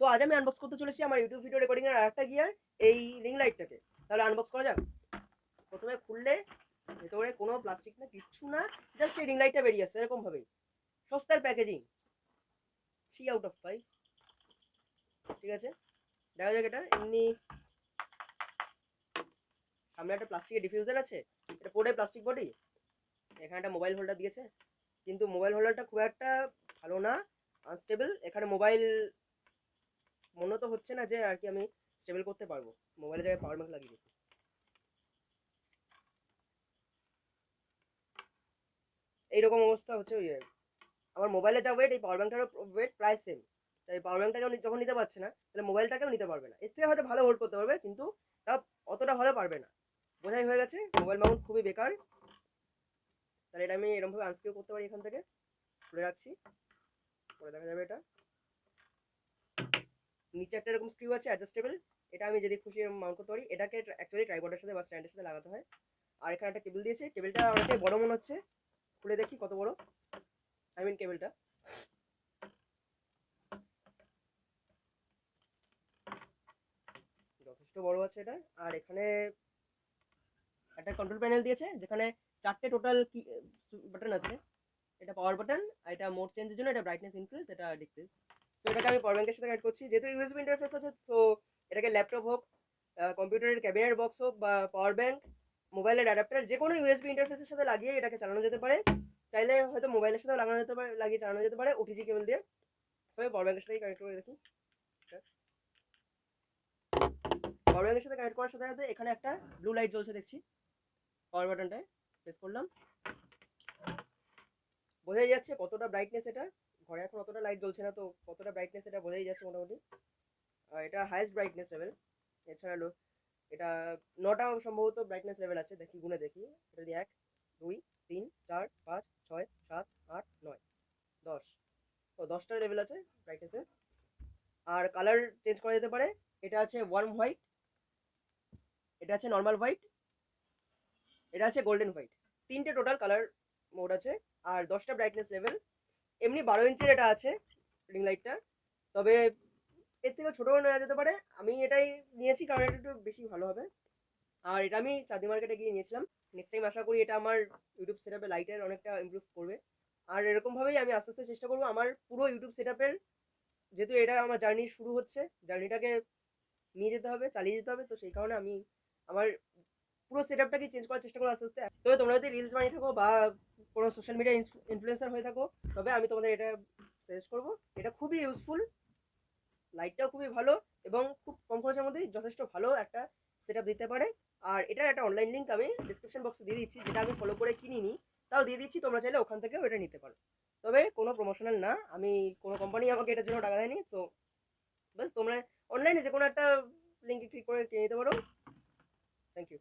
So আজ আমি unbox করতে চলেছি আমার ইউটিউব ভিডিও রেকর্ডিং এর আরেকটা গিয়ার, এই রিং লাইটটাকে। তাহলে আনবক্স করা যাক। প্রথমে খুললে ভেতরে কোনো প্লাস্টিক না, কিচ্ছু না, জাস্ট এই রিং লাইটটা বেরিয়ে আসছে এরকম ভাবেই। সস্তার প্যাকেজিং, 3 out of 5। ঠিক আছে, দেখা যাক। এটা এমনি সামনে একটা প্লাস্টিকের ডিফিউজার আছে, এটা পুরোটাই প্লাস্টিক বডি। এখানে একটা মোবাইল হোল্ডার দিয়েছে, কিন্তু মোবাইল হোল্ডারটা খুব একটা ভালো না, আনস্টেবল। এখানে মোবাইল মনে তো হচ্ছে না যে আর কি আমি স্টেবল করতে পারবো। মোবাইলের জায়গায় পাওয়ার ব্যাংক লাগিয়ে দিই। এইরকম অবস্থা হচ্ছে। ওই আমার মোবাইলে যা ওয়েট, এই পাওয়ার ব্যাংকটারও ওয়েট প্রায় সেম। তাই পাওয়ার ব্যাংকটাকেও যখন নিতে পারছে না, তাহলে মোবাইলটাকেও নিতে পারবে না। এর থেকে হয়তো ভালো হোল্ড করতে পারবে, কিন্তু তাও অতটা ভালো পারবে না। বোঝাই হয়ে গেছে মোবাইল মাউন্ট খুবই বেকার। তাহলে এটা আমি এরকমভাবে আনস্ক্রিউ করতে পারি। এখান থেকে খুলে রাখছি, পরে দেখা যাবে। এটা নিচে একটা এরকম স্ক্রিউ আছে অ্যাডজাস্টেবল, এটা আমি যদি খুশি মাউন্ট করতে পারি। এটাকে অ্যাকচুয়ালি ট্রাইপডের সাথে বা স্ট্যান্ডের সাথে লাগাতে হয়। আর এখানে একটা কেবল দিয়েছে, কেবলটা অনেকটাই বড় মনে হচ্ছে। খুলে দেখি কত বড়, আই মিন কেবলটা। যথেষ্ট বড় আছে এটা। আর এখানে একটা কন্ট্রোল প্যানেল দিয়েছে, যেখানে 4টে টোটাল কি বাটন আছে। এটা পাওয়ার বাটন, আর এটা মোড চেঞ্জের জন্য, এটা ব্রাইটনেস ইনক্রিজ, এটা ডিক্রিজ। তো এটাকে আমি পাওয়ার ব্যাংকের সাথে কানেক্ট করছি। যেহেতু ইউএসবি ইন্টারফেস আছে, তো এটাকে ল্যাপটপ হোক, কম্পিউটারের ক্যাবিনেট বক্স হোক, বা পাওয়ার ব্যাংক, মোবাইলের অ্যাডাপ্টার, যে কোনো ইউএসবি ইন্টারফেসের সাথে লাগিয়ে এটাকে চালানো যেতে পারে। চাইলে হয়তো মোবাইলের সাথেও লাগানো যেতে পারে, লাগিয়ে চালানো যেতে পারে ওটিজি কেবল দিয়ে। সবাই পাওয়ার ব্যাংকের সাথেই কানেক্ট করে দেখি। পাওয়ার ব্যাংকের সাথে কানেক্ট করার সাথে সাথে এখানে একটা ব্লু লাইট জ্বলছে দেখছি। পাওয়ার বাটনটায় প্রেস করলাম, বোঝাই যাচ্ছে কতটা ব্রাইটনেস এটা। ঘরে এখন অতটা লাইট জ্বলছে না, তো কতটা ব্রাইটনেস এটা বোঝাই যাচ্ছে মোটামুটি। আর এটা হাইয়েস্ট ব্রাইটনেস লেভেল। এছাড়া এটা 9টা সম্ভবত ব্রাইটনেস লেভেল আছে। দেখি গুনে দেখি। এটা যদি 1, 2, 3, 4, 5, 6, 7, 8, 9, 10, তো 10টা লেভেল আছে ব্রাইটনেসের। আর কালার চেঞ্জ করা যেতে পারে। এটা আছে ওয়ার্ম হোয়াইট, এটা আছে নর্মাল হোয়াইট, এটা আছে গোল্ডেন হোয়াইট। 3টে টোটাল কালার মোড আছে। আর 10টা ব্রাইটনেস লেভেল। এমনি 12 ইঞ্চির এটা আছে রিং লাইটটা, তবে এর থেকে ছোটও নেওয়া যেতে পারে। আমি এটাই নিয়েছি কারণ এটা একটু বেশি ভালো হবে। আর এটা আমি চাঁদি মার্কেটে গিয়ে নিয়েছিলাম। নেক্সট টাইম আশা করি এটা আমার ইউটিউব সেটআপে লাইটের অনেকটা ইমপ্রুভ করবে। আর এরকমভাবেই আমি আস্তে আস্তে চেষ্টা করবো আমার পুরো ইউটিউব সেটআপের, যেহেতু এটা আমার জার্নি শুরু হচ্ছে, জার্নিটাকে নিয়ে যেতে হবে, চালিয়ে যেতে হবে। তো সেই কারণে আমি আমার পুরো সেটআপটাকে চেঞ্জ করার চেষ্টা করবো আস্তে আস্তে। তবে তোমরা যদি রিলস বানিয়ে থাকো বা কোনো সোশ্যাল মিডিয়া ইনফ্লুয়েন্সার হয়ে থাকো, তবে আমি তোমাদের এটা সাজেস্ট করবো। এটা খুবই ইউজফুল, লাইটটাও খুবই ভালো, এবং খুব কম খরচের মধ্যেই যথেষ্ট ভালো একটা সেটআপ দিতে পারে। আর এটার একটা অনলাইন লিঙ্ক আমি ডিসক্রিপশন বক্সে দিয়ে দিচ্ছি, যেটা আমি ফলো করে কিনিনি, তাও দিয়ে দিচ্ছি। তোমরা চাইলে ওখান থেকেও এটা নিতে পারো। তবে কোনো প্রমোশনাল না, আমি কোনো কোম্পানি আমাকে এটার জন্য টাকা দেয়নি। তো বাস তোমরা অনলাইনে যে কোনো একটা লিঙ্কে ক্লিক করে কিনে নিতে পারো। Thank you.